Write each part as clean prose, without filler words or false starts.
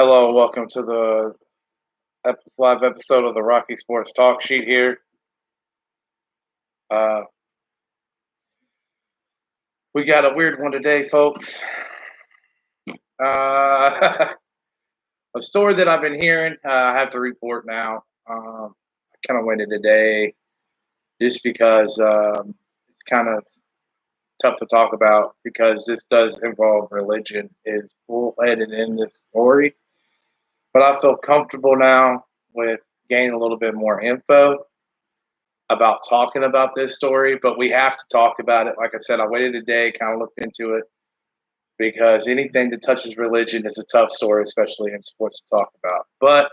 Hello, and welcome to the live episode of the Rocky Sports Talk Sheet here. Uh, we got a weird one today, folks. A story that I've been hearing, I have to report now. I kind of waited today just because it's kind of tough to talk about because this does involve religion, is bullheaded in this story. But I feel comfortable now with gaining a little bit more info about talking about this story, but we have to talk about it. Like I said, I waited a day, kind of looked into it because anything that touches religion is a tough story, especially in sports to talk about. But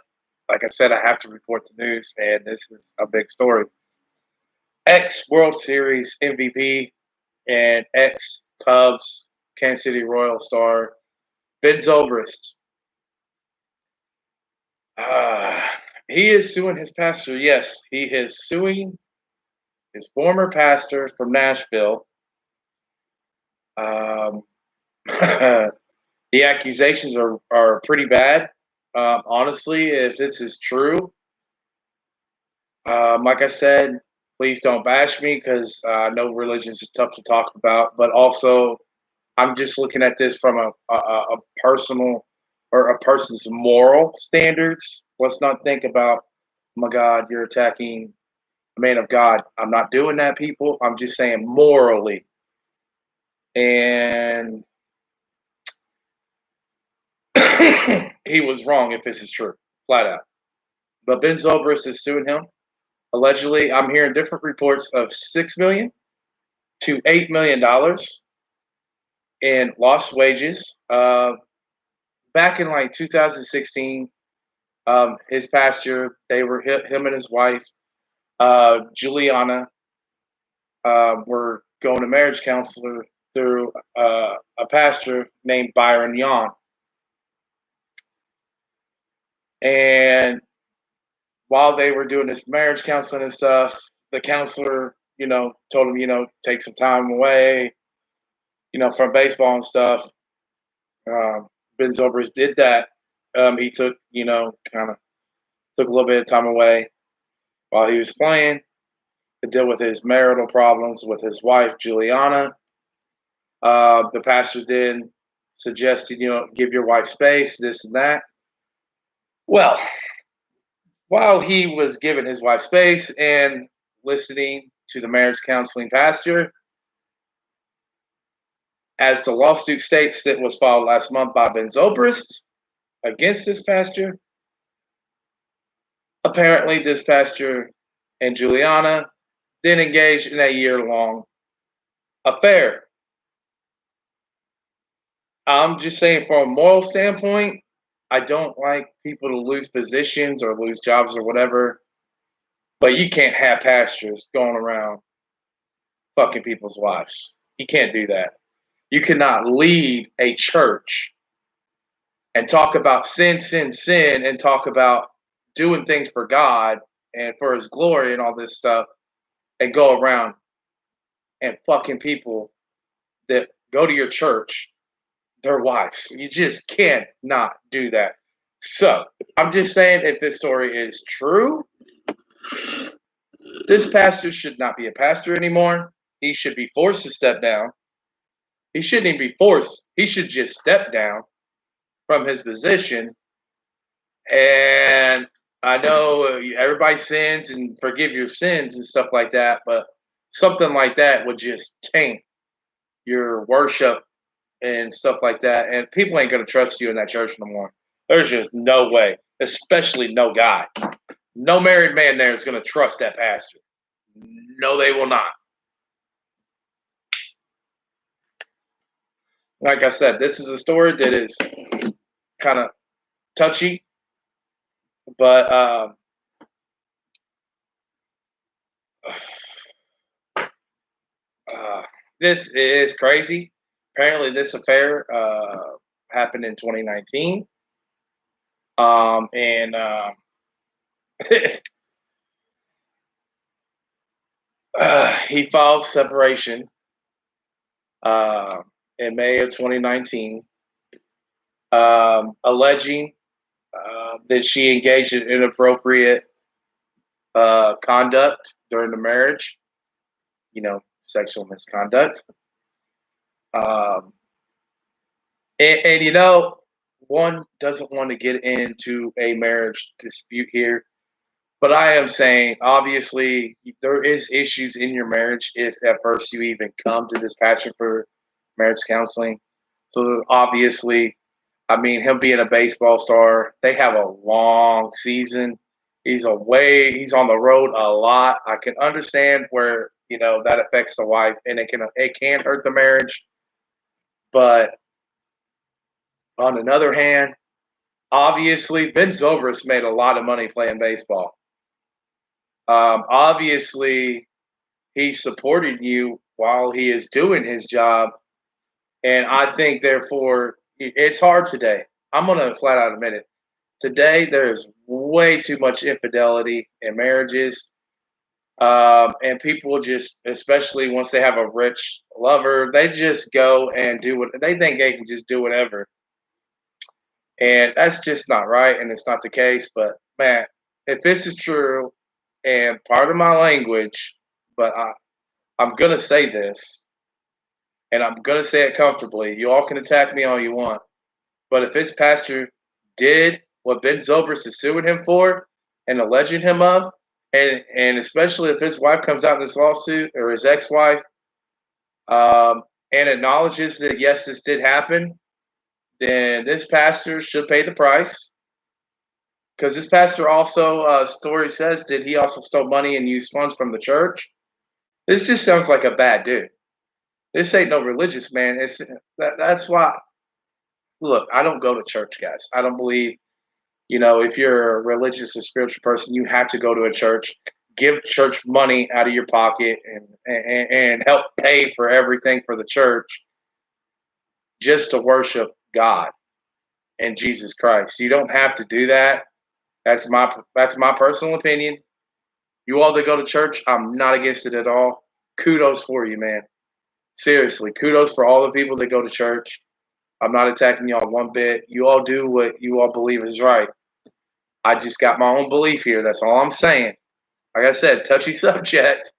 like I said, I have to report the news, and this is a big story. Ex World Series MVP and ex Cubs Kansas City Royal star Ben Zobrist. Uh, he is suing his pastor. Yes, he is suing his former pastor from Nashville. Um, the accusations are pretty bad. Honestly, if this is true, like I said, please don't bash me because I know religion is tough to talk about. But also, I'm just looking at this from a personal or a person's moral standards. Let's not think about, oh my God, you're attacking a man of God. I'm not doing that, people. I'm just saying morally. And he was wrong if this is true, flat out. But Ben Zobrist is suing him. Allegedly, I'm hearing different reports of $6 million to $8 million in lost wages. Back in like 2016, his pastor, they were him and his wife, Juliana, were going to marriage counselor through a pastor named Byron Yon. And while they were doing this marriage counseling and stuff, the counselor, told him, take some time away, from baseball and stuff. Ben Zobrist did that. He took, kind of took a little bit of time away while he was playing to deal with his marital problems with his wife, Juliana. The pastor then suggested, give your wife space, this and that. Well, while he was giving his wife space and listening to the marriage counseling pastor, as the lawsuit states that was filed last month by Ben Zobrist against this pastor, apparently this pastor and Juliana then engaged in a year-long affair. I'm just saying, from a moral standpoint, I don't like people to lose positions or lose jobs or whatever, but you can't have pastors going around fucking people's wives. You can't do that. You cannot lead a church and talk about sin, sin, sin, and talk about doing things for God and for His glory and all this stuff, and go around and fucking people that go to your church, their wives. You just can't not do that. So I'm just saying, if this story is true, this pastor should not be a pastor anymore. He should be forced to step down. He shouldn't even be forced. He should just step down from his position. And I know everybody sins and forgive your sins and stuff like that, but something like that would just taint your worship and stuff like that. And people ain't going to trust you in that church no more. There's just no way, especially no guy. No married man there is going to trust that pastor. No, they will not. Like I said, this is a story that is kind of touchy, but this is crazy. Apparently, this affair happened in 2019, and he filed separation uh, in May of 2019, alleging that she engaged in inappropriate conduct during the marriage, sexual misconduct. Um, and one doesn't want to get into a marriage dispute here, but I am saying, obviously, there is issues in your marriage if at first you even come to this pastor for marriage counseling. So obviously, I mean, him being a baseball star, they have a long season. He's away. He's on the road a lot. I can understand where that affects the wife, and it can hurt the marriage. But on another hand, obviously, Ben Zobrist made a lot of money playing baseball. Obviously, he supported you while he is doing his job, and I think therefore it's hard today. I'm gonna flat out admit it. Today, there's way too much infidelity in marriages. And people just, especially once they have a rich lover, they just go and do what they think they can just do whatever. And that's just not right. And it's not the case. But man, if this is true and part of my language, but I'm going to say this and I'm going to say it comfortably. You all can attack me all you want. But if his pastor did what Ben Zobrist is suing him for and alleging him of, and especially if his wife comes out in this lawsuit or his ex-wife and acknowledges that yes, this did happen, then this pastor should pay the price. Because this pastor also, story says, did he also stole money and used funds from the church? This just sounds like a bad dude. This ain't no religious man. That's why. Look, I don't go to church, guys. I don't believe if you're a religious or spiritual person, you have to go to a church, give church money out of your pocket, and help pay for everything for the church just to worship God and Jesus Christ. You don't have to do that. That's my personal opinion. You all that go to church, I'm not against it at all. Kudos for you, man. Seriously, kudos for all the people that go to church. I'm not attacking y'all one bit. You all do what you all believe is right. I just got my own belief here. That's all I'm saying. Like I said, touchy subject.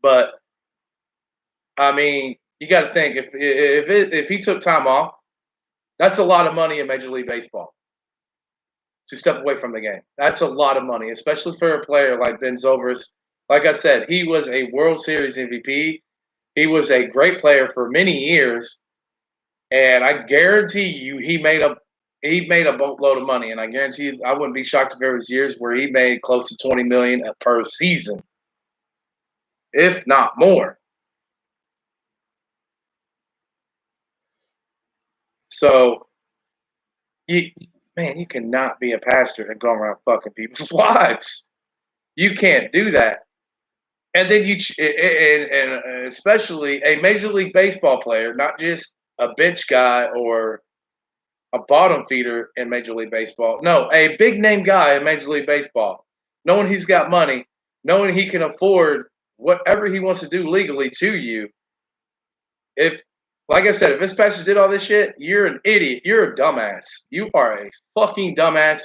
But I mean, you got to think if he took time off, that's a lot of money in Major League Baseball to step away from the game. That's a lot of money, especially for a player like Ben Zobrist. Like I said, he was a World Series MVP. He was a great player for many years, and I guarantee you, he made a boatload of money. And I guarantee you, I wouldn't be shocked if there was years where he made close to $20 million per season, if not more. So, you, man, you cannot be a pastor and go around fucking people's wives. You can't do that. And then and especially a Major League Baseball player, not just a bench guy or a bottom feeder in Major League Baseball. No, a big name guy in Major League Baseball, knowing he's got money, knowing he can afford whatever he wants to do legally to you. If, like I said, if this pastor did all this shit, you're an idiot. You're a dumbass. You are a fucking dumbass,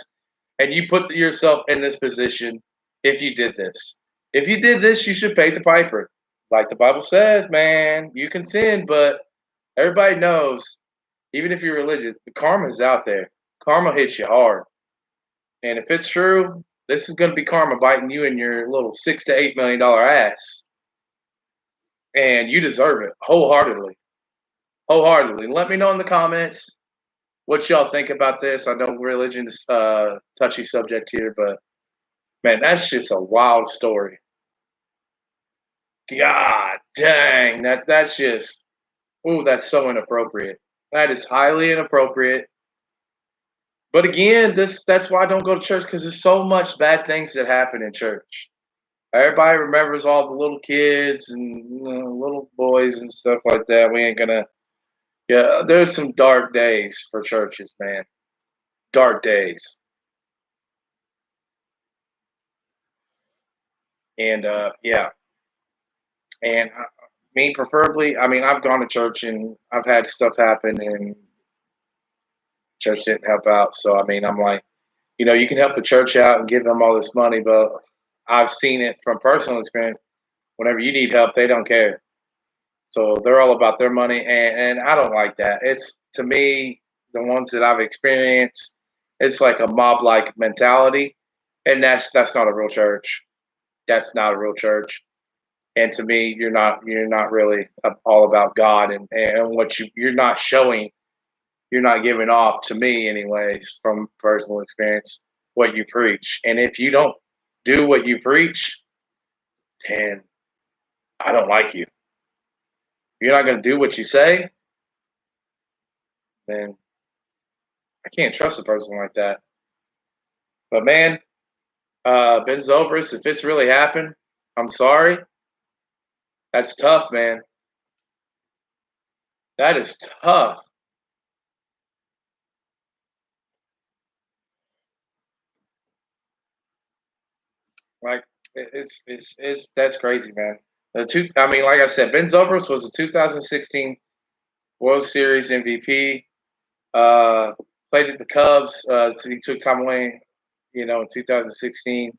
and you put yourself in this position if you did this. If you did this, you should pay the piper. Like the Bible says, man, you can sin, but everybody knows, even if you're religious, the karma is out there. Karma hits you hard. And if it's true, this is going to be karma biting you in your little $6 to $8 million ass. And you deserve it wholeheartedly. Wholeheartedly. Let me know in the comments what y'all think about this. I know religion is a touchy subject here, but man, that's just a wild story. God dang, that's just, ooh, that's so inappropriate. That is highly inappropriate. But again, that's why I don't go to church, because there's so much bad things that happen in church. Everybody remembers all the little kids and little boys and stuff like that. We ain't gonna. Yeah, there's some dark days for churches, man. Dark days. And yeah, and me preferably, I mean, I've gone to church and I've had stuff happen, and Church didn't help out. So I mean, I'm like, you can help the church out and give them all this money, but I've seen it from personal experience. Whenever you need help, they don't care. So they're all about their money, and I don't like that. It's to me the ones that I've experienced. It's like a mob like mentality, and that's not a real church. That's not a real church. And to me, you're not really all about God and what you're not showing. You're not giving off to me, anyways, from personal experience, what you preach. And if you don't do what you preach, then I don't like you. If you're not going to do what you say, then I can't trust a person like that. But man, Ben Zobrist, if this really happened, I'm sorry. That's tough, man. That is tough. Like it's that's crazy, man. I mean, like I said, Ben Zobrist was a 2016 World Series MVP. Uh, Played at the Cubs. So he took time away, in 2016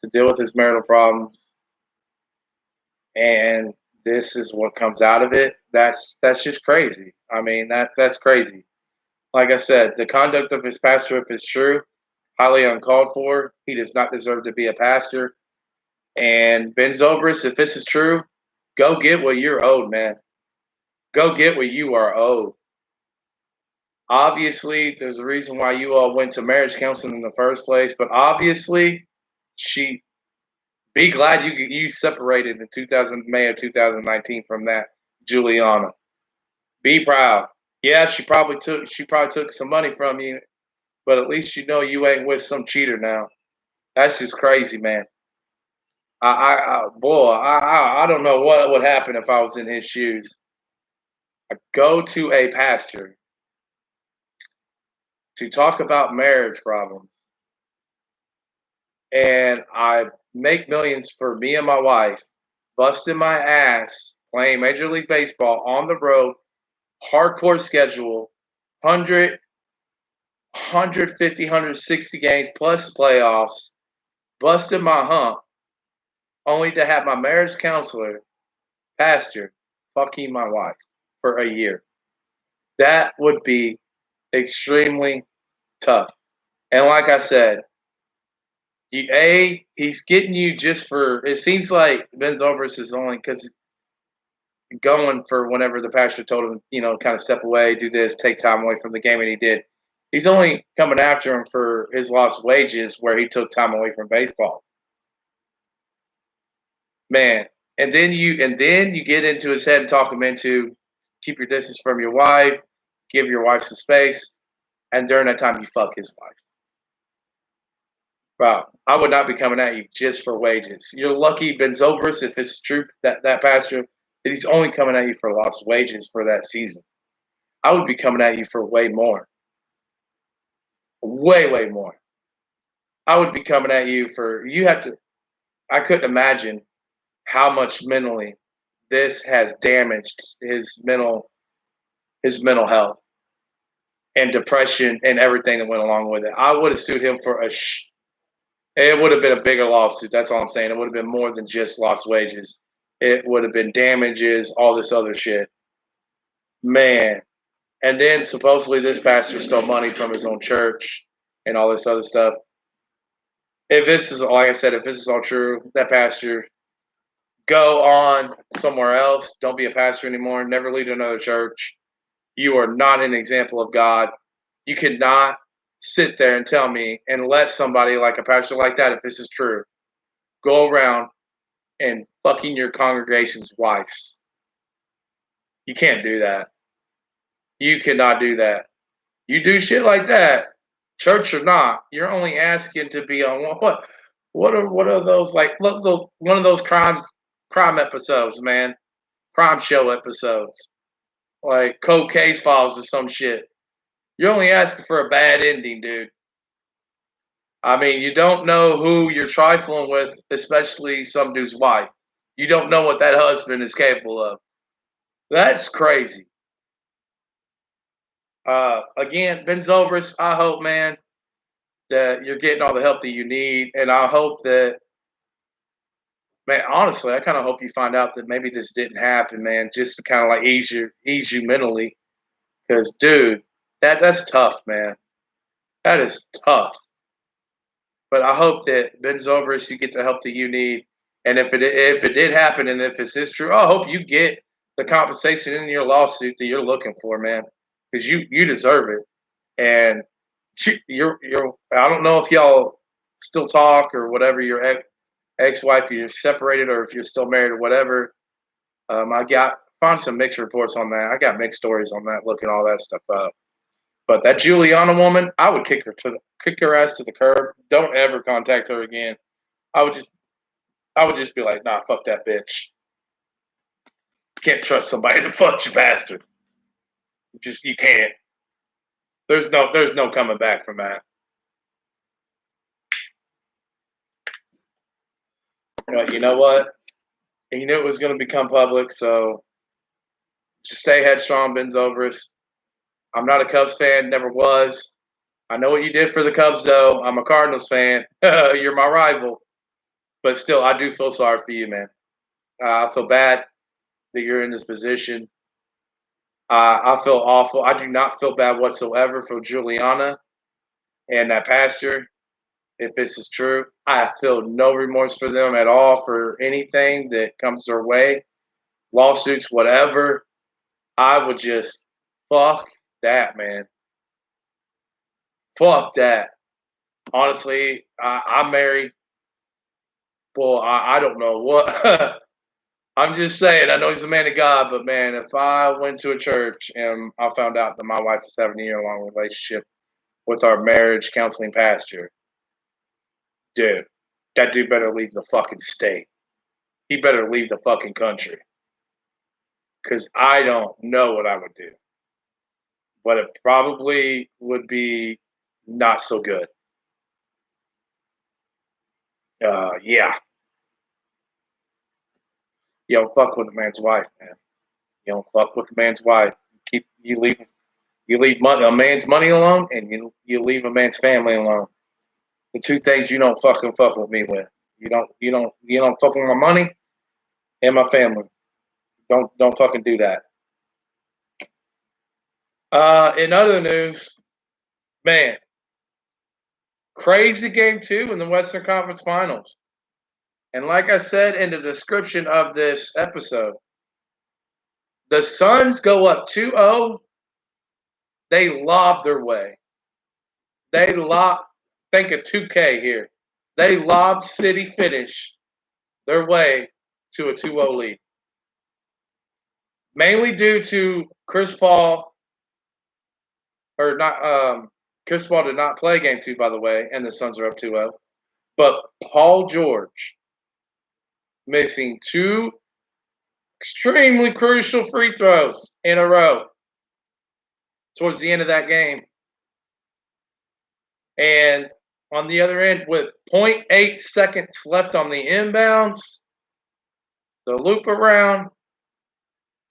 to deal with his marital problems, and this is what comes out of it. That's just crazy. I mean, that's crazy. Like I said, the conduct of his pastor, if it's true, highly uncalled for. He does not deserve to be a pastor. And Ben Zobrist, if this is true, go get what you're owed, man. Go get what you are owed. Obviously, there's a reason why you all went to marriage counseling in the first place, but obviously, she be glad you separated in 2000 May of 2019 from that Juliana. Be proud. Yeah, she probably took some money from you, but at least you ain't with some cheater now. That's just crazy, man. I don't know what would happen if I was in his shoes. I go to a pastor to talk about marriage problems, and I make millions for me and my wife, busting my ass playing Major League Baseball on the road, hardcore schedule, 100, games plus playoffs, busting my hump, only to have my marriage counselor, pastor, fucking my wife for a year. That would be extremely tough. And like I said, he's getting you just for. It seems like Ben Zobrist is only because going for whenever the pastor told him, kind of step away, do this, take time away from the game, and he did. He's only coming after him for his lost wages, where he took time away from baseball. Man, and then you get into his head and talk him into keep your distance from your wife, give your wife some space, and during that time you fuck his wife. Wow, I would not be coming at you just for wages. You're lucky, Ben Zobrist, if it's true that pastor, that he's only coming at you for lost wages for that season. I would be coming at you for way more, way more. I would be coming at you for you have to. I couldn't imagine how much mentally this has damaged his mental health and depression and everything that went along with it. I would have sued him for it would have been a bigger lawsuit. That's all I'm saying. It would have been more than just lost wages. It would have been damages, all this other shit. Man. And then supposedly this pastor stole money from his own church and all this other stuff. If this is, like I said, if this is all true, that pastor, go on somewhere else. Don't be a pastor anymore. Never lead another church. You are not an example of God. You cannot sit there and tell me and let somebody like a pastor like that, if this is true, go around and fucking your congregation's wives. You can't do that. You cannot do that. You do shit like that, church or not, you're only asking to be on what are those like those one of those crime episodes, man. Crime show episodes. Like cold case files or some shit. You're only asking for a bad ending, dude. I mean, you don't know who you're trifling with, especially some dude's wife. You don't know what that husband is capable of. That's crazy. Again, Ben Zobrist, I hope, man, that you're getting all the help that you need, and I hope that, man, honestly, I kind of hope you find out that maybe this didn't happen, man, just to kind of like ease you mentally, because dude, that's tough, man. That is tough. But I hope that Ben Zobrist, you get the help that you need, and if it did happen, and if this is true, I hope you get the compensation in your lawsuit that you're looking for, man, because you deserve it. And you're I don't know if y'all still talk or whatever. Your ex-wife, you're separated, or if you're still married or whatever. I got found some mixed reports on that. I got mixed stories on that. Looking all that stuff up. But that Juliana woman, I would kick her ass to the curb. Don't ever contact her again. I would just I would just be like, nah, fuck that bitch. Can't trust somebody to fuck you, bastard. You can't. There's no coming back from that. But you know what? And you knew it was going to become public, so just stay headstrong, Ben Zobrist. I'm not a Cubs fan, never was. I know what you did for the Cubs, though. I'm a Cardinals fan. You're my rival. But still, I do feel sorry for you, man. I feel bad that you're in this position. I feel awful. I do not feel bad whatsoever for Juliana and that pastor. If this is true, I feel no remorse for them at all for anything that comes their way, lawsuits, whatever. I would just fuck that, man. Fuck that. Honestly, I'm married. Well, I don't know what. I'm just saying, I know he's a man of God, but man, if I went to a church and I found out that my wife is having a year-long relationship with our marriage counseling pastor, dude, that dude better leave the fucking state. He better leave the fucking country. Because I don't know what I would do. But it probably would be not so good. Yeah. You don't fuck with a man's wife, man. You don't fuck with a man's wife. You leave money, a man's money alone, and you leave a man's family alone. The two things you don't fucking fuck with me with. You don't fuck with my money and my family. Don't fucking do that. In other news, man, crazy game 2 in the Western Conference Finals. And like I said in the description of this episode, the Suns go up 2-0. They lob their way. They lob, think of 2K here. They lob city finish their way to a 2-0 lead. Mainly due to Chris Paul, or not, Chris Paul did not play game 2, by the way, and the Suns are up 2-0. But Paul George missing 2 extremely crucial free throws in a row towards the end of that game. And on the other end, with 0.8 seconds left on the inbounds, the loop around,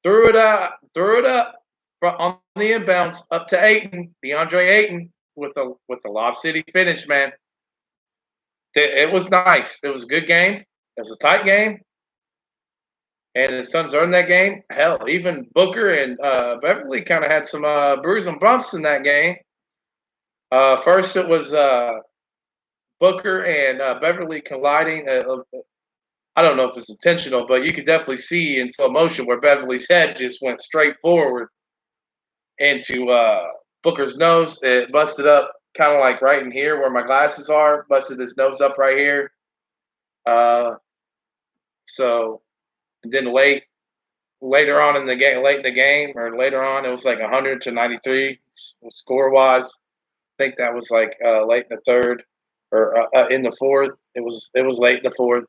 threw it up on the inbounds up to Ayton, DeAndre Ayton, with the Lob City finish, man. It was nice. It was a good game. It was a tight game. And the Suns earned that game. Hell, even Booker and Beverly kind of had some bruises and bumps in that game. First, it was Booker and Beverly colliding. I don't know if it's intentional, but you could definitely see in slow motion where Beverly's head just went straight forward into Booker's nose. It busted up kind of like right in here where my glasses are, busted his nose up right here. So and then later on in the game, late in the game, or later on, it was like 100-93 score wise. I think that was like late in the third or in the fourth. It was late in the fourth.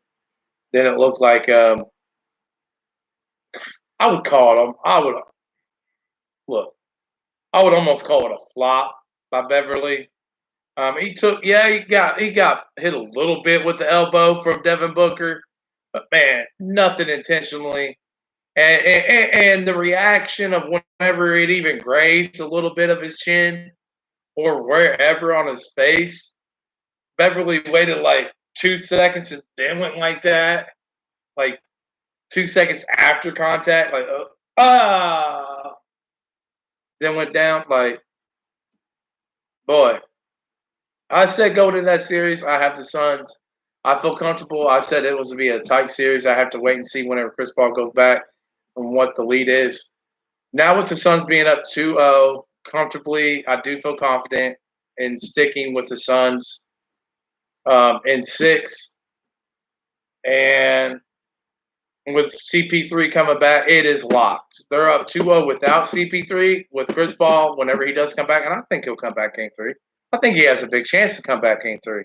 Then it looked like I would call it. I would look. I would almost call it a flop by Beverly. He got hit a little bit with the elbow from Devin Booker, but man, nothing intentionally. And the reaction of whenever it even grazed a little bit of his chin or wherever on his face, Beverly waited like 2 seconds and then went like that, like 2 seconds after contact, like then went down. Like, boy, I said going in that series, I have the Suns. I feel comfortable. I said it was to be a tight series. I have to wait and see whenever Chris Paul goes back and what the lead is. Now with the Suns being up 2-0 comfortably, I do feel confident in sticking with the Suns in six. And with CP3 coming back, it is locked. They're up 2-0 without CP3. With Chris Paul, whenever he does come back, and I think he'll come back game three. I think he has a big chance to come back game three.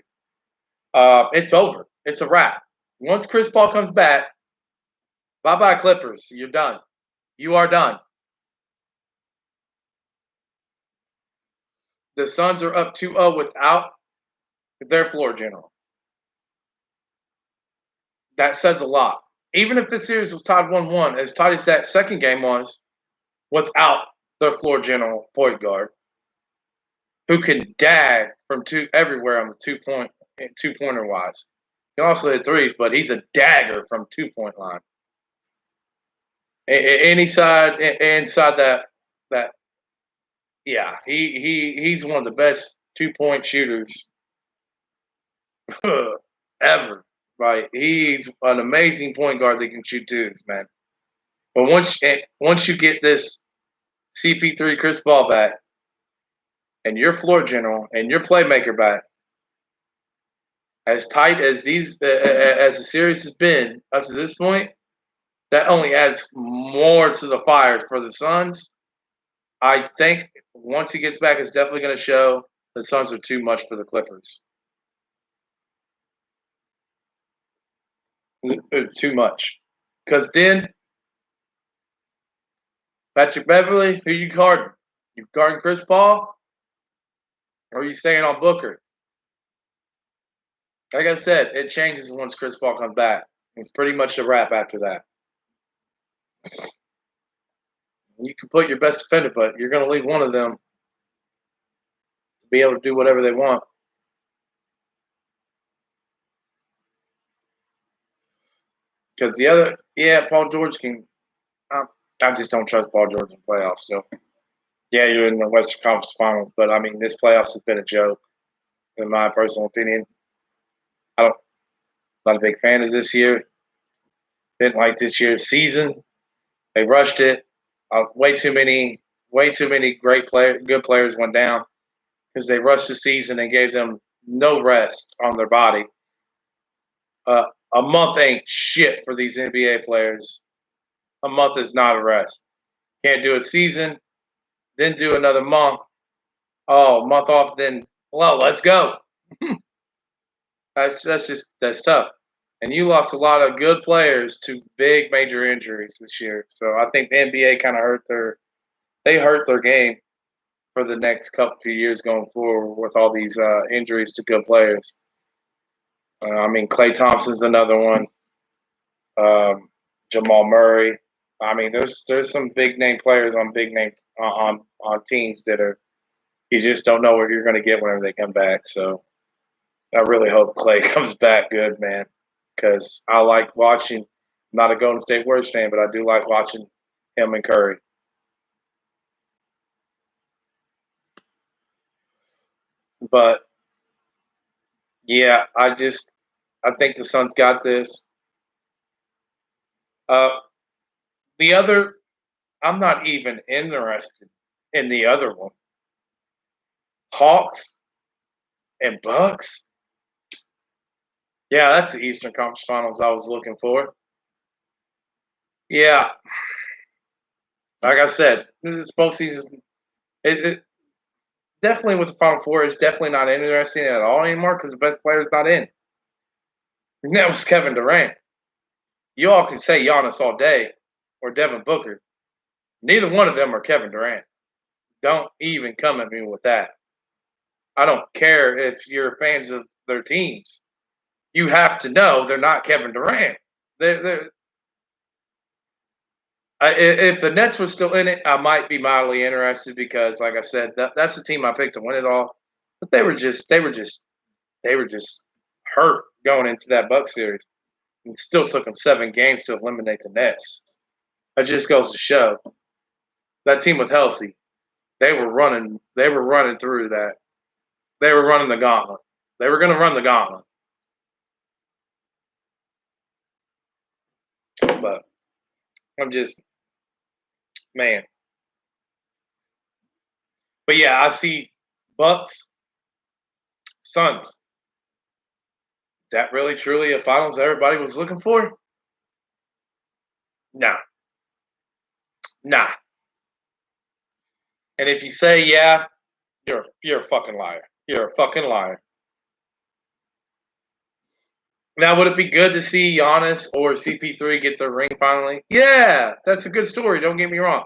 It's over. It's a wrap. Once Chris Paul comes back, bye-bye Clippers. You're done. You are done. The Suns are up 2-0 without their floor general. That says a lot. Even if the series was tied 1-1, as tight as that second game was, without their floor general point guard, who can dag from two everywhere on the 2-pointer wise. He can also hit threes, but he's a dagger from 2-point line. Any side inside that yeah, he's one of the best 2-point shooters ever. Right, he's an amazing point guard that can shoot twos, man. But once you get this CP3 Chris Paul back, and your floor general and your playmaker back, as tight as as the series has been up to this point, that only adds more to the fire for the Suns. I think once he gets back, it's definitely going to show the Suns are too much for the Clippers. Too much. Because then, Patrick Beverly, who you guarding? You guarding Chris Paul? Or are you staying on Booker? Like I said, it changes once Chris Paul comes back. It's pretty much a wrap after that. You can put your best defender, but you're going to leave one of them to be able to do whatever they want. Because the other, yeah, Paul George can. I just don't trust Paul George in playoffs. So, yeah, you're in the Western Conference Finals, but I mean, this playoffs has been a joke, in my personal opinion. I don't, not a big fan of this year. Didn't like this year's season. They rushed it. Way too many good players went down because they rushed the season and gave them no rest on their body. A month ain't shit for these NBA players. A month is not a rest. Can't do a season, then do another month. Oh, a month off, then well, let's go. That's tough. And you lost a lot of good players to big major injuries this year. So I think the NBA kind of hurt their game for the next couple few years going forward with all these injuries to good players. I mean, Klay Thompson's another one. Jamal Murray. I mean, there's some big name players on big name on teams that are you just don't know what you're going to get whenever they come back. So I really hope Klay comes back good, man, because I like watching. I'm not a Golden State Warriors fan, but I do like watching him and Curry. But yeah, I think the Suns got this. Uh, the other, I'm not even interested in the other one. Hawks and Bucks. Yeah, that's the Eastern Conference Finals I was looking for. Yeah, like I said, this postseason, it definitely with the Final Four is definitely not interesting at all anymore because the best player is not in. And that was Kevin Durant. You all can say Giannis all day or Devin Booker. Neither one of them are Kevin Durant. Don't even come at me with that. I don't care if you're fans of their teams. You have to know they're not Kevin Durant. They're If the Nets was still in it, I might be mildly interested because, like I said, that's the team I picked to win it all. But they were just hurt going into that Buck series, and still took them 7 games to eliminate the Nets. That just goes to show that team was healthy. They were running. They were running through that. They were running the gauntlet. They were going to run the gauntlet. But I'm just man. But yeah, I see Bucks, Suns. Is that really truly a finals everybody was looking for? Nah, nah. And if you say yeah, you're a fucking liar. You're a fucking liar. Now, would it be good to see Giannis or CP3 get their ring finally? Yeah, that's a good story. Don't get me wrong.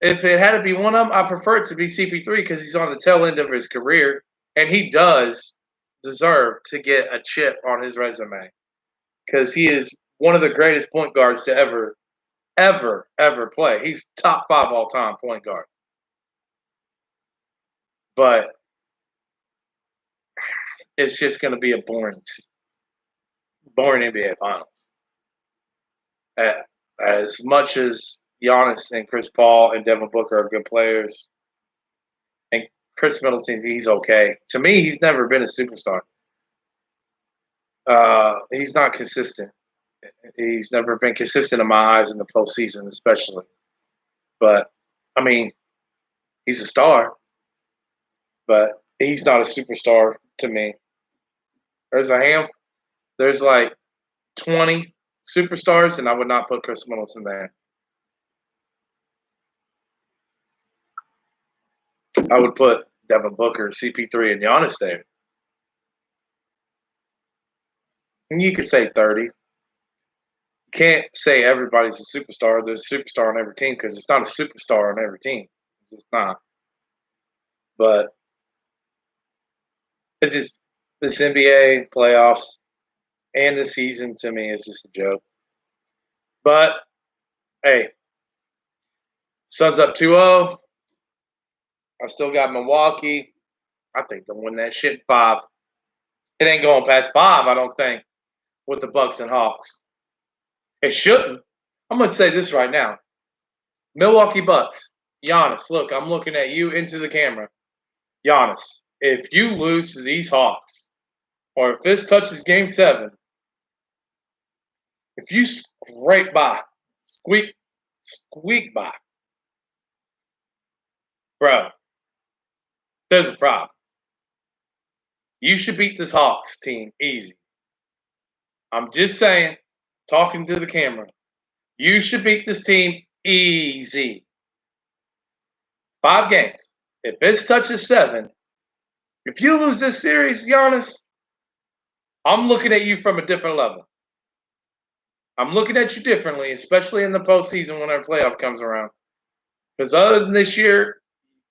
If it had to be one of them, I prefer it to be CP3 because he's on the tail end of his career, and he does deserve to get a chip on his resume because he is one of the greatest point guards to ever play. He's top 5 all time point guard. But it's just going to be a boring NBA Finals. As much as Giannis and Chris Paul and Devin Booker are good players, and Chris Middleton, he's okay. To me, he's never been a superstar. He's not consistent. He's never been consistent in my eyes in the postseason, especially. But I mean, he's a star, but he's not a superstar to me. There's a hand. There's like 20 superstars, and I would not put Chris Middleton there. I would put Devin Booker, CP3, and Giannis there. And you could say 30. You can't say everybody's a superstar. There's a superstar on every team because it's not a superstar on every team. It's not. But it just this NBA playoffs and the season to me is just a joke. But hey, Suns up 2-0. I still got Milwaukee. I think they'll win that shit in 5. It ain't going past 5, I don't think, with the Bucks and Hawks. It shouldn't. I'm going to say this right now. Milwaukee Bucks, Giannis, look, I'm looking at you into the camera. Giannis, if you lose to these Hawks, or if this touches game 7, if you scrape by, squeak by, bro, there's a problem. You should beat this Hawks team easy. I'm just saying, talking to the camera. You should beat this team easy. 5 games. If this touches 7, if you lose this series, Giannis, I'm looking at you from a different level. I'm looking at you differently, especially in the postseason when our playoff comes around. Because other than this year,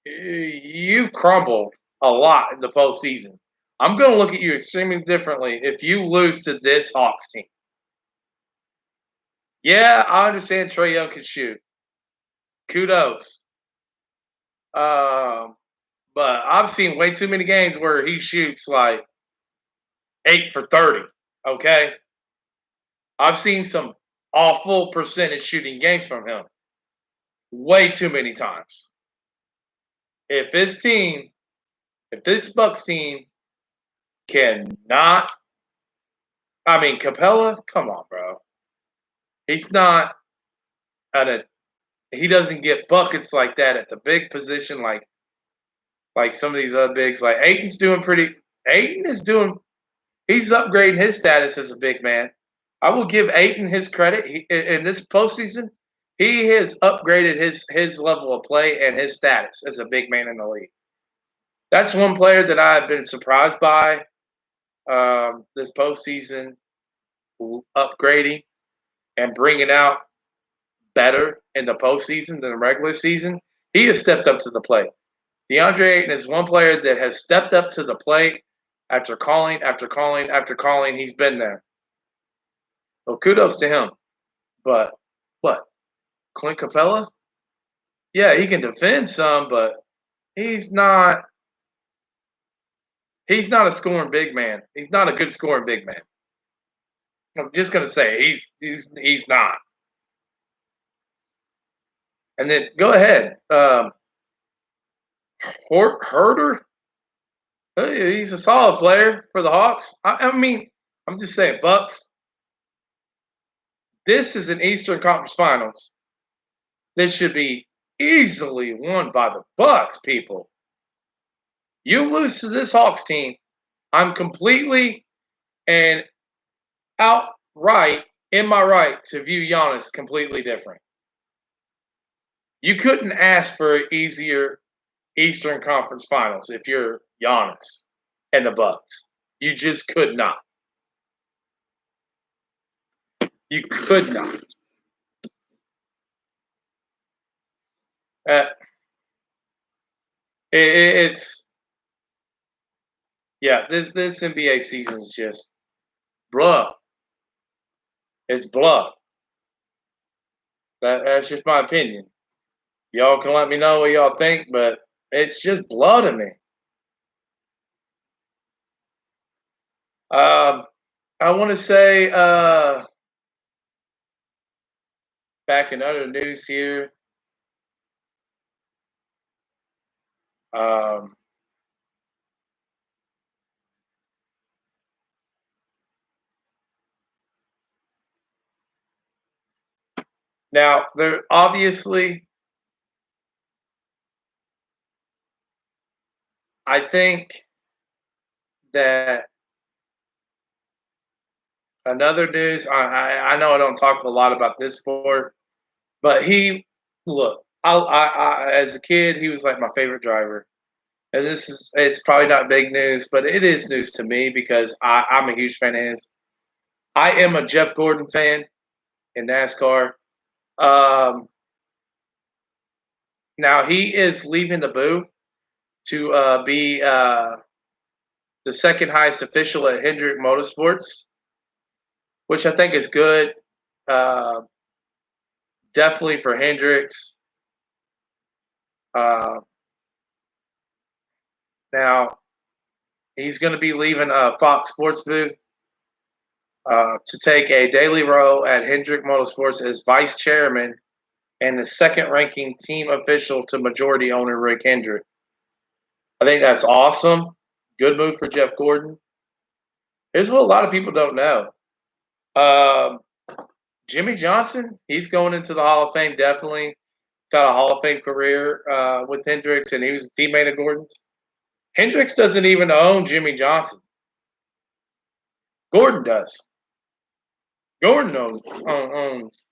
you've crumbled a lot in the postseason. I'm going to look at you extremely differently if you lose to this Hawks team. Yeah, I understand Trae Young can shoot. Kudos. But I've seen way too many games where he shoots like 8 for 30. Okay. I've seen some awful percentage shooting games from him way too many times. If this Bucks team cannot, I mean, Capella, come on, bro. He's not he doesn't get buckets like that at the big position like some of these other bigs. Like Aiton's doing pretty. Aiton is doing. He's upgrading his status as a big man. I will give Aiton his credit. In this postseason, he has upgraded his level of play and his status as a big man in the league. That's one player that I've been surprised by this postseason, upgrading and bringing out better in the postseason than the regular season. He has stepped up to the plate. DeAndre Ayton is one player that has stepped up to the plate after calling, after calling, after calling. He's been there. Well, kudos to him. But what? Clint Capella? Yeah, he can defend some, but he's not he's not a scoring big man. He's not a good scoring big man. I'm just gonna say he's not. And then go ahead. Herder, he's a solid player for the Hawks. I mean, I'm just saying, Bucks. This is an Eastern Conference Finals. This should be easily won by the Bucks, people. You lose to this Hawks team, I'm completely and outright in my right to view Giannis completely different. You couldn't ask for an easier Eastern Conference Finals if you're Giannis and the Bucks. You just could not. You could not. Uh, it's yeah. This NBA season is just blah. It's blah. That's just my opinion. Y'all can let me know what y'all think, but it's just blah to me. I want to say back in other news here. Um, Now there obviously, I think that another news. I know I don't talk a lot about this sport, but he look. As a kid, he was like my favorite driver. And this is it's probably not big news, but it is news to me because I'm a huge fan of his. I am a Jeff Gordon fan in NASCAR. Um, Now he is leaving the booth to be the second highest official at Hendrick Motorsports, which I think is good. Uh, Definitely for Hendricks. Uh, Now he's going to be leaving Fox Sports booth to take a daily role at Hendrick Motorsports as vice chairman and the second ranking team official to majority owner Rick Hendrick. I think that's awesome. Good move for Jeff Gordon. Here's what a lot of people don't know. Um, Jimmy Johnson, he's going into the Hall of Fame definitely. He's got a Hall of Fame career with Hendricks, and he was a teammate of Gordon's. Hendricks doesn't even own Jimmy Johnson. Gordon does. Gordon owns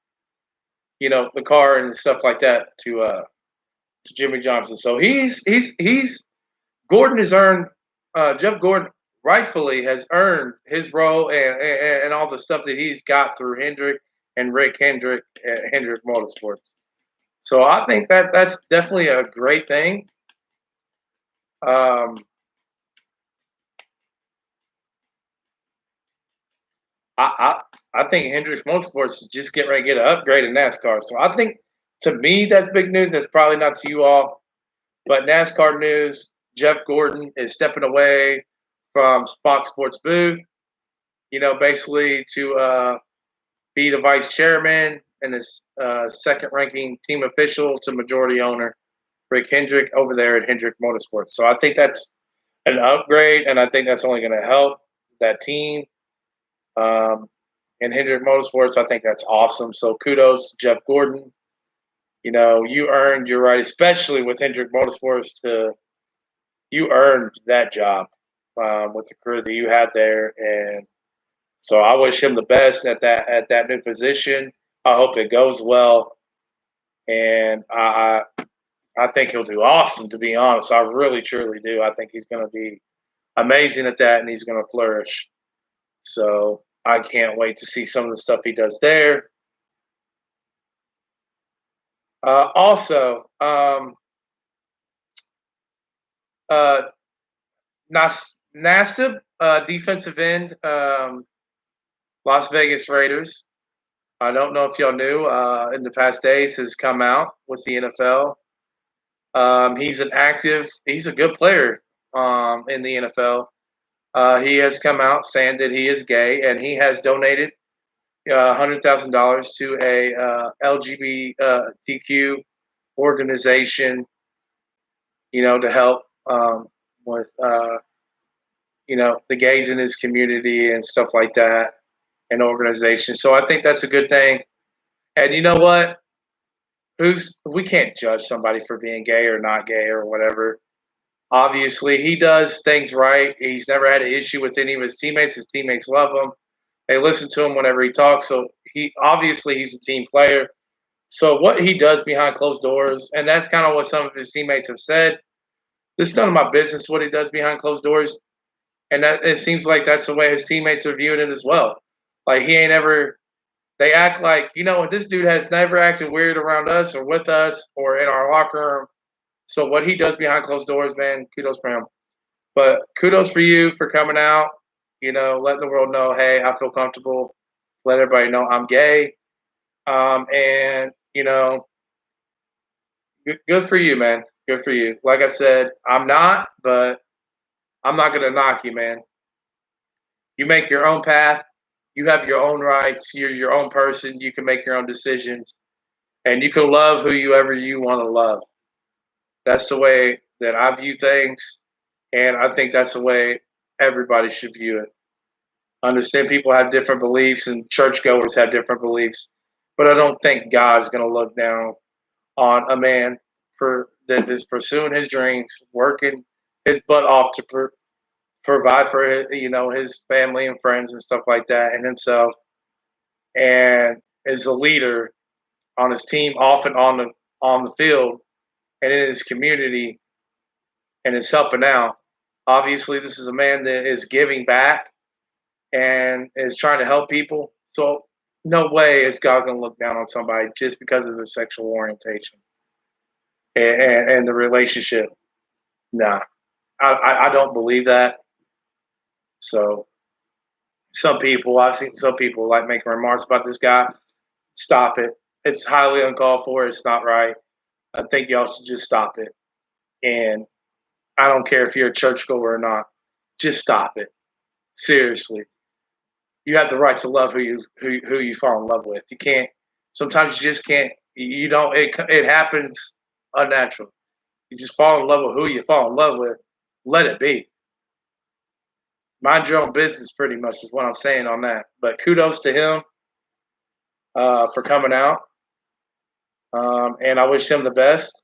the car and stuff like that to Jimmy Johnson. So he's Gordon has earned Jeff Gordon rightfully has earned his role and all the stuff that he's got through Hendrick and Rick Hendrick at Hendrick Motorsports. So I think that's definitely a great thing. Um, I think Hendricks Motorsports is just getting ready to get an upgrade in NASCAR. So I think to me that's big news. That's probably not to you all, but NASCAR news: Jeff Gordon is stepping away from Fox Sports booth. Basically to be the vice chairman and his second ranking team official to majority owner Rick Hendrick over there at Hendrick Motorsports. So I think that's an upgrade, and I think that's only going to help that team. Um, and Hendrick Motorsports, I think that's awesome. So kudos to Jeff Gordon. You earned your right, especially with Hendrick Motorsports, you earned that job with the career that you had there, and so I wish him the best at that new position. I hope it goes well, and I think he'll do awesome. To be honest, I really truly do. I think he's going to be amazing at that, and he's going to flourish. So I can't wait to see some of the stuff he does there. Also, uh, Nassib, defensive end, Las Vegas Raiders. I don't know if y'all knew, in the past days has come out with the NFL. He's a good player in the NFL. He has come out saying that he is gay, and he has donated $100,000 to a LGBTQ organization, to help with the gays in his community and stuff like that, and organization. So I think that's a good thing. And you know what? Who's we can't judge somebody for being gay or not gay or whatever. Obviously, he does things right. He's never had an issue with any of his teammates. His teammates love him. They listen to him whenever he talks. So he's a team player. So what he does behind closed doors, and that's kind of what some of his teammates have said. This is none of my business what he does behind closed doors, and that it seems like that's the way his teammates are viewing it as well. Like he ain't ever. They act like this dude has never acted weird around us or with us or in our locker room. So what he does behind closed doors, man, kudos for him. But kudos for you for coming out, letting the world know, hey, I feel comfortable. Let everybody know I'm gay. And good for you, man. Good for you. Like I said, I'm not, but I'm not gonna knock you, man. You make your own path. You have your own rights. You're your own person. You can make your own decisions, and you can love who you ever you want to love. That's the way that I view things, and I think that's the way everybody should view it. I understand people have different beliefs, and churchgoers have different beliefs, but I don't think God's going to look down on a man that is pursuing his dreams, working his butt off to provide for his family and friends and stuff like that, and himself, and is a leader on his team, off and on the field, and in his community, and is helping out. Obviously, this is a man that is giving back and is trying to help people. So, no way is God going to look down on somebody just because of their sexual orientation and the relationship. Nah, I don't believe that. So, I've seen some people like making remarks about this guy. Stop it. It's highly uncalled for. It's not right. I think y'all should just stop it. And I don't care if you're a churchgoer or not. Just stop it. Seriously, you have the right to love who you fall in love with. You can't. Sometimes you just can't. You don't. It happens unnatural. You just fall in love with who you fall in love with. Let it be. Mind your own business, pretty much is what I'm saying on that. But kudos to him for coming out, and I wish him the best.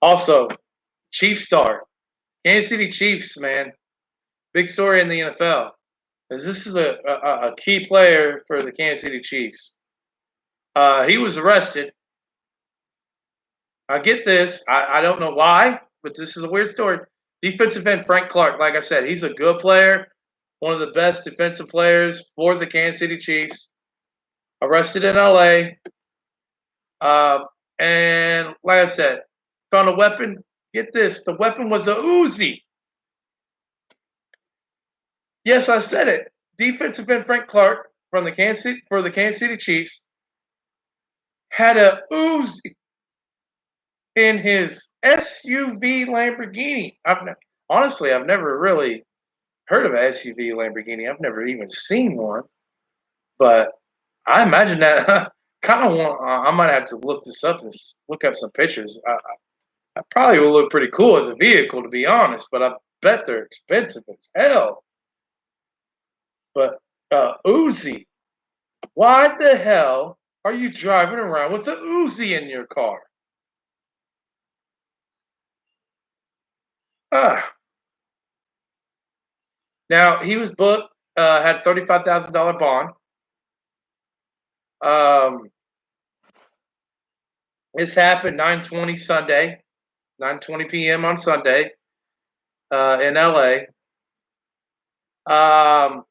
Also, Chief star, Kansas City Chiefs, man, big story in the NFL. This is a key player for the Kansas City Chiefs. He was arrested. I get this. I don't know why, but this is a weird story. Defensive end Frank Clark, like I said, he's a good player, one of the best defensive players for the Kansas City Chiefs. Arrested in LA. And like I said, found a weapon. Get this. The weapon was a Uzi. Yes, I said it. Defensive end Frank Clark from the Kansas City Chiefs had a Uzi in his SUV Lamborghini. Honestly, I've never really heard of an SUV Lamborghini. I've never even seen one, but I imagine that kind of want. I might have to look this up and look up some pictures. I probably will look pretty cool as a vehicle, to be honest, but I bet they're expensive as hell. But Uzi, why the hell are you driving around with a Uzi in your car? Ah. Now he was booked, had a $35,000 bond. Um, this happened 9:20 Sunday, 9:20 p.m. on Sunday, in LA. Um,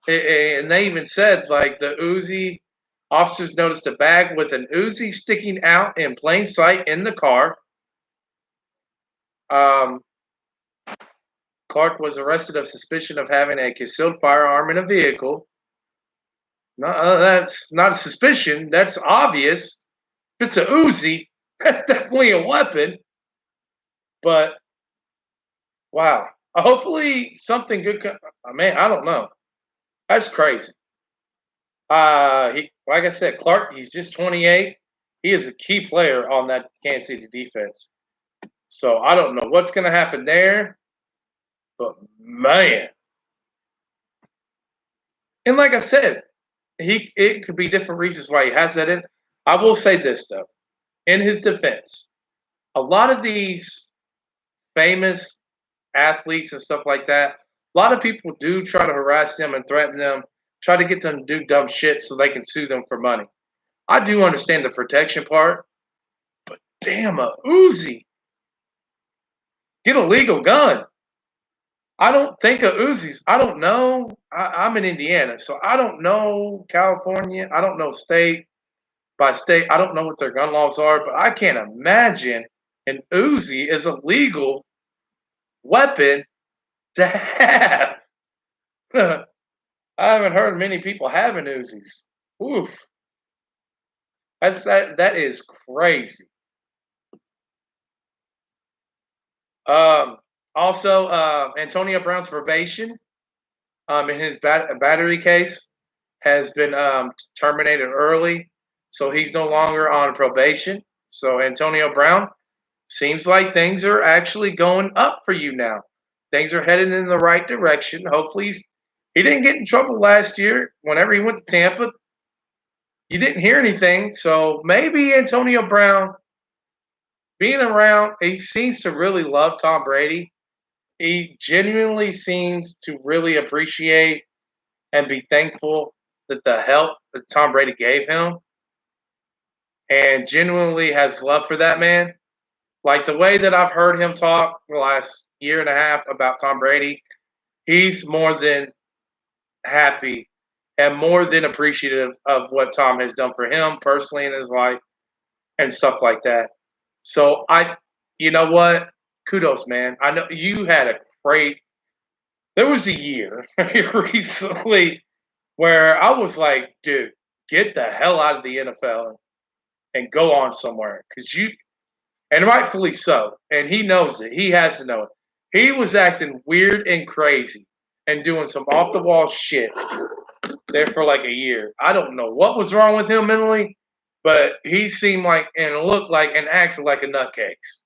and they even said like the Uzi officers noticed a bag with an Uzi sticking out in plain sight in the car. Um, Clark was arrested on suspicion of having a concealed firearm in a vehicle. No, that's not a suspicion. That's obvious. If it's a Uzi, that's definitely a weapon. But wow, hopefully something good. Man, I don't know. That's crazy. Like I said, Clark. He's just 28. He is a key player on that Kansas City defense. So I don't know what's going to happen there. But man, and like I said, it could be different reasons why he has that in. I will say this though, in his defense, a lot of these famous athletes and stuff like that, a lot of people do try to harass them and threaten them, try to get them to do dumb shit so they can sue them for money. I do understand the protection part, but damn, a Uzi, get a legal gun. I don't think of Uzis. I don't know. I'm in Indiana, so I don't know California. I don't know state by state. I don't know what their gun laws are, but I can't imagine an Uzi is a legal weapon to have. I haven't heard many people having Uzis. Oof, that is crazy. Um, also, Antonio Brown's probation in his battery case has been terminated early, so he's no longer on probation. So Antonio Brown, seems like things are actually going up for you now. Things are headed in the right direction. Hopefully, he didn't get in trouble last year. Whenever he went to Tampa, you didn't hear anything. So maybe Antonio Brown being around, he seems to really love Tom Brady. He genuinely seems to really appreciate and be thankful that the help that Tom Brady gave him and genuinely has love for that man. Like the way that I've heard him talk the last year and a half about Tom Brady, he's more than happy and more than appreciative of what Tom has done for him personally in his life and stuff like that. So you know what? Kudos, man. I know you had a great. There was a year recently where I was like, dude, get the hell out of the NFL and go on somewhere because and rightfully so. And he knows it. He has to know it. He was acting weird and crazy and doing some off the wall shit there for like a year. I don't know what was wrong with him mentally, but he seemed like and looked like and acted like a nutcase.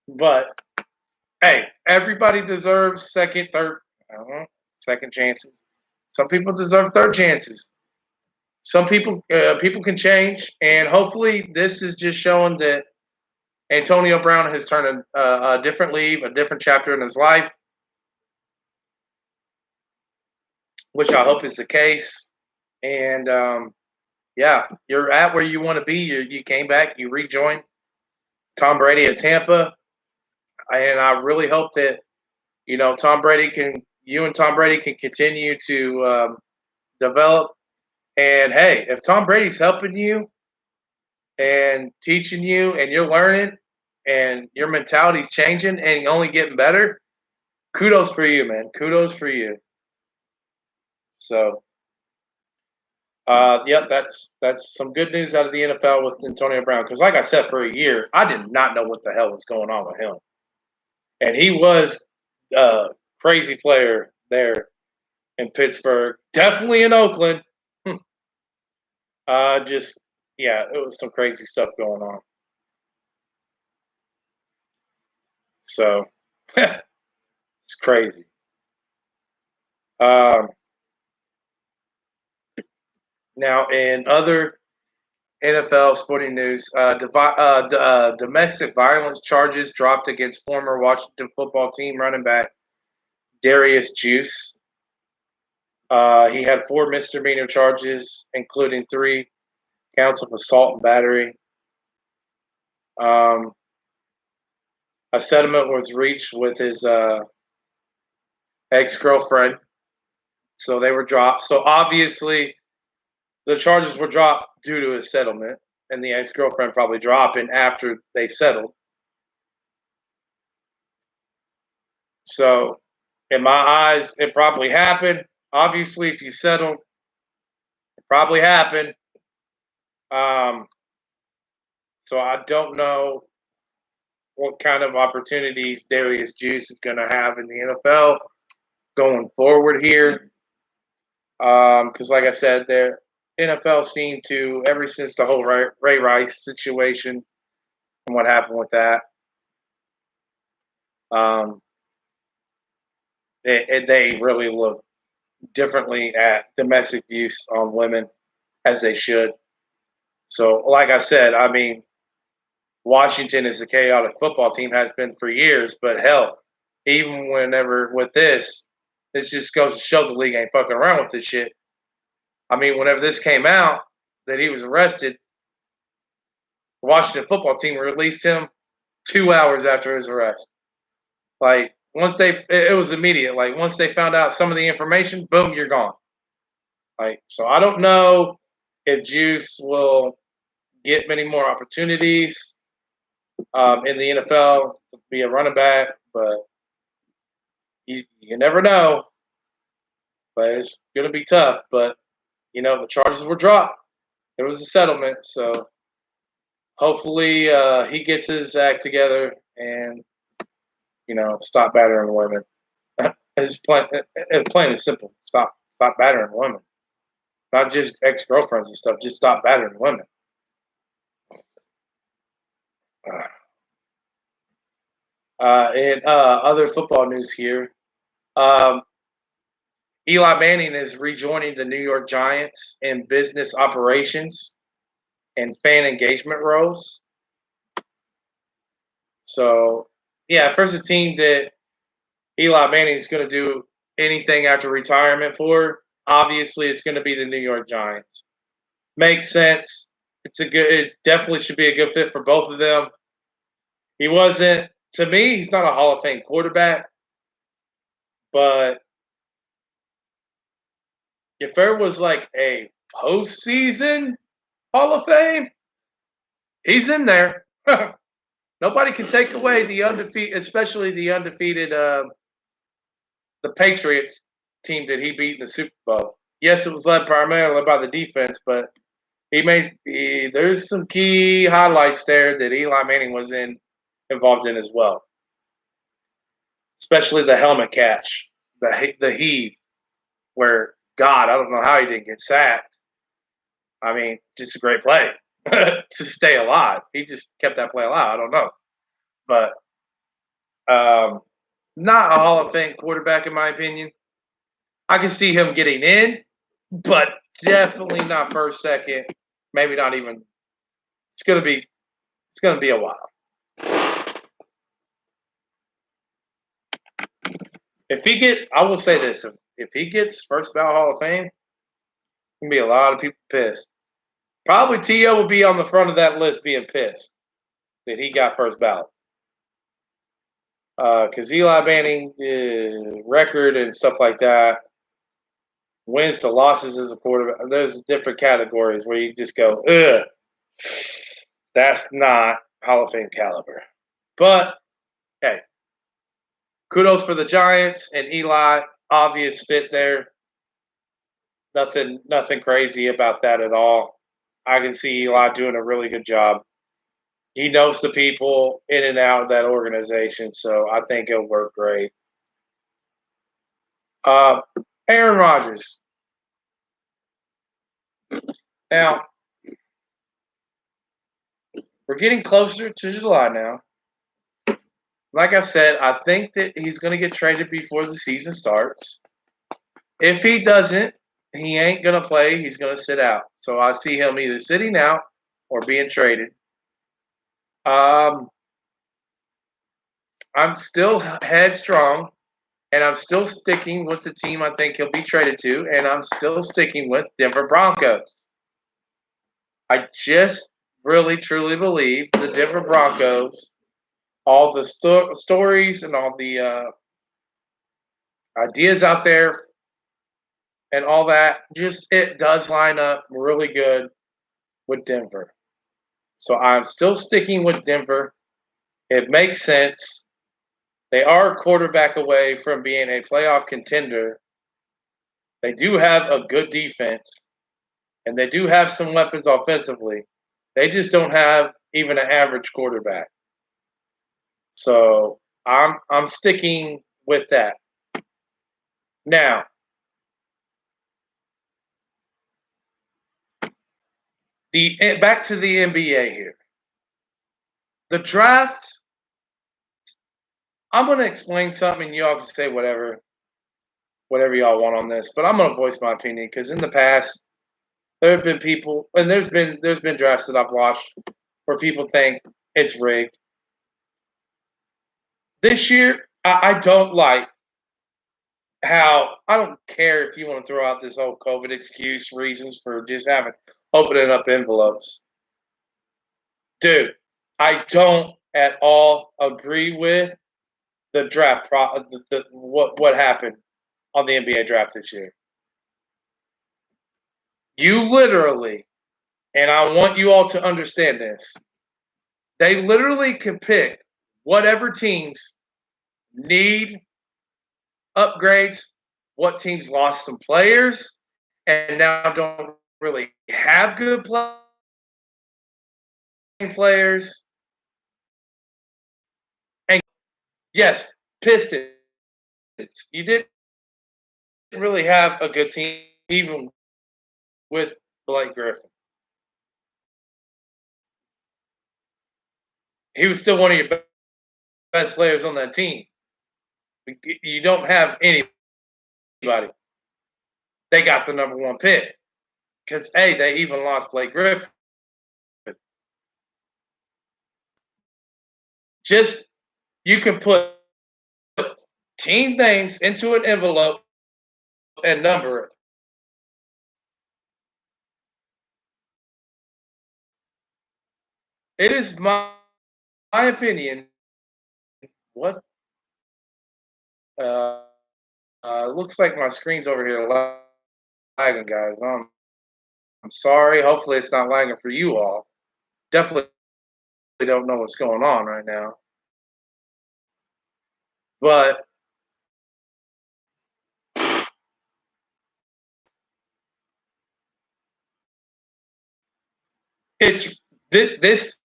But hey, everybody deserves second, third, I don't know, second chances. Some people deserve third chances. Some people can change, and hopefully, this is just showing that Antonio Brown has turned a different leaf, a different chapter in his life, which I hope is the case. And yeah, you're at where you want to be. You came back, you rejoined Tom Brady at Tampa, and I really hope that you and Tom Brady can continue to develop. And hey, if Tom Brady's helping you and teaching you, and you're learning, and your mentality's changing, and only getting better, kudos for you, man. Kudos for you. So, yep, that's some good news out of the NFL with Antonio Brown. Because, like I said, for a year, I did not know what the hell was going on with him, and he was a crazy player there in Pittsburgh, definitely in Oakland. Just yeah, it was some crazy stuff going on. So, it's crazy. Um, Now, in other NFL sporting news, domestic violence charges dropped against former Washington football team running back Darius Juice. He had 4 misdemeanor charges, including 3 counts of assault and battery. Um, a settlement was reached with his ex-girlfriend, so they were dropped. So obviously, the charges were dropped due to a settlement, and the ex-girlfriend probably dropping after they settled. So, in my eyes, it probably happened. Obviously, if you settle, it probably happened. Um, so I don't know what kind of opportunities Darius Juice is going to have in the NFL going forward here. Because, like I said, their NFL seemed to, ever since the whole Ray Rice situation and what happened with that, um, they really look differently at domestic abuse on women as they should. So, like I said, I mean, Washington is a chaotic football team, has been for years, but hell, even whenever with this just goes to show the league ain't fucking around with this shit. I mean, whenever this came out that he was arrested, the Washington football team released him 2 hours after his arrest. Like, it was immediate. Like, once they found out some of the information, boom, you're gone. Like, so I don't know if Juice will get many more opportunities in the NFL to be a running back, but you never know. But it's going to be tough. But, the charges were dropped. There was a settlement. So hopefully he gets his act together and, stop battering women. It's plain and simple. Stop battering women. Not just ex-girlfriends and stuff. Just stop battering women. And other football news here. Um, Eli Manning is rejoining the New York Giants in business operations and fan engagement roles. So, yeah, if there's a team that Eli Manning is going to do anything after retirement for, obviously it's going to be the New York Giants. Makes sense. It definitely should be a good fit for both of them. He wasn't, to me, he's not a Hall of Fame quarterback, but if there was like a postseason Hall of Fame, he's in there. Nobody can take away the undefeated, especially the undefeated, the Patriots team that he beat in the Super Bowl. Yes, it was led primarily by the defense, but there's some key highlights there that Eli Manning was involved in as well, especially the helmet catch, the heave, where God, I don't know how he didn't get sacked. I mean, just a great play to stay alive. He just kept that play alive. I don't know, but not a Hall of Fame quarterback in my opinion. I can see him getting in, but definitely not first, second, maybe not even. It's gonna be a while. I will say this: if he gets first ballot Hall of Fame, gonna be a lot of people pissed. Probably T.O. will be on the front of that list, being pissed that he got first ballot. Because Eli Manning record and stuff like that, wins to losses as a quarterback. There's different categories where you just go, ugh, that's not Hall of Fame caliber. But hey, kudos for the Giants and Eli. Obvious fit there. Nothing crazy about that at all. I can see Eli doing a really good job. He knows the people in and out of that organization, so I think it'll work great. Uh, Aaron Rodgers. Now, we're getting closer to July now. Like I said, I think that he's going to get traded before the season starts. If he doesn't, he ain't going to play. He's going to sit out. So I see him either sitting out or being traded. I'm still headstrong, and I'm still sticking with the team I think he'll be traded to, and I'm still sticking with Denver Broncos. I just really, truly believe the Denver Broncos, all the stories and all the ideas out there and all that, it does line up really good with Denver. So I'm still sticking with Denver. It makes sense. They are a quarterback away from being a playoff contender. They do have a good defense, and they do have some weapons offensively. They just don't have even an average quarterback. So I'm sticking with that. Now, back to the NBA here. The draft. I'm gonna explain something. Y'all can say whatever y'all want on this, but I'm gonna voice my opinion because in the past there have been people, and there's been drafts that I've watched where people think it's rigged. This year, I don't like how I don't care if you want to throw out this whole COVID excuse reasons for just having opening up envelopes. Dude, I don't at all agree with the draft what happened on the NBA draft this year. You literally, and I want you all to understand this, they literally can pick whatever teams need upgrades, what teams lost some players and now don't really have good players. And yes, Pistons. You didn't really have a good team even with Blake Griffin. He was still one of your best players on that team. You don't have anybody. They got the number one pick because they even lost Blake Griffin. Just you can put team names into an envelope and number it. It is my opinion. What looks like my screen's over here lagging, guys. I'm sorry. Hopefully, it's not lagging for you all. Definitely don't know what's going on right now, but it's this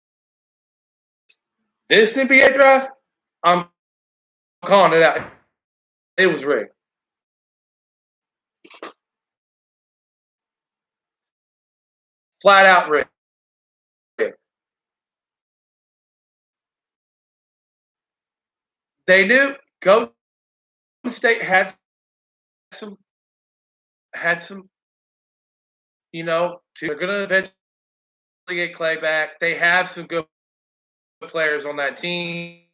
NBA draft. I'm calling it out. It was rigged. Flat out rigged. They knew Golden State some had some. They're gonna eventually get Clay back. They have some good players on that team.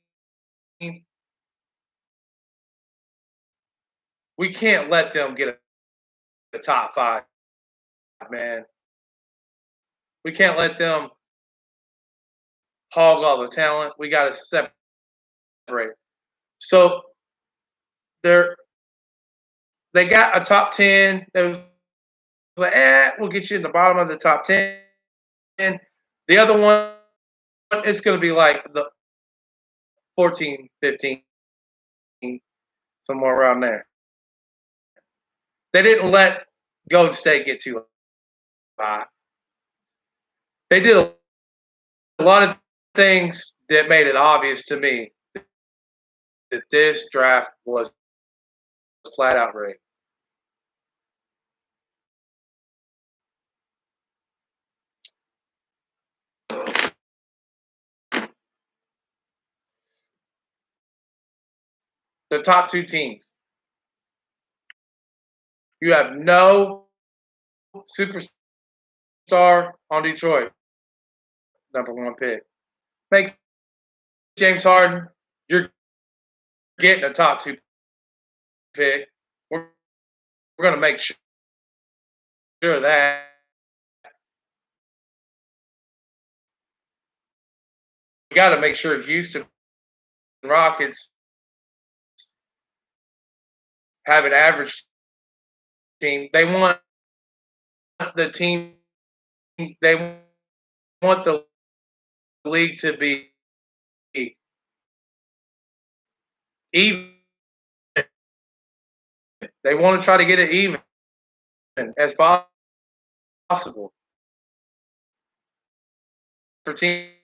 We can't let them get a top five, man. We can't let them hog all the talent. We got to separate. So they're they got a top 10. They was like, we'll get you in the bottom of the top 10. The other one is going to be like the 14, 15, somewhere around there. They didn't let Golden State get too high. They did a lot of things that made it obvious to me that this draft was flat out rigged. The top two teams. You have no superstar on Detroit, number one pick. Makes James Harden, you're getting a top two pick. We're going to make sure of that. We got to make sure Houston Rockets have an average team. They want the team. They want the league to be even. They want to try to get it even as possible for teams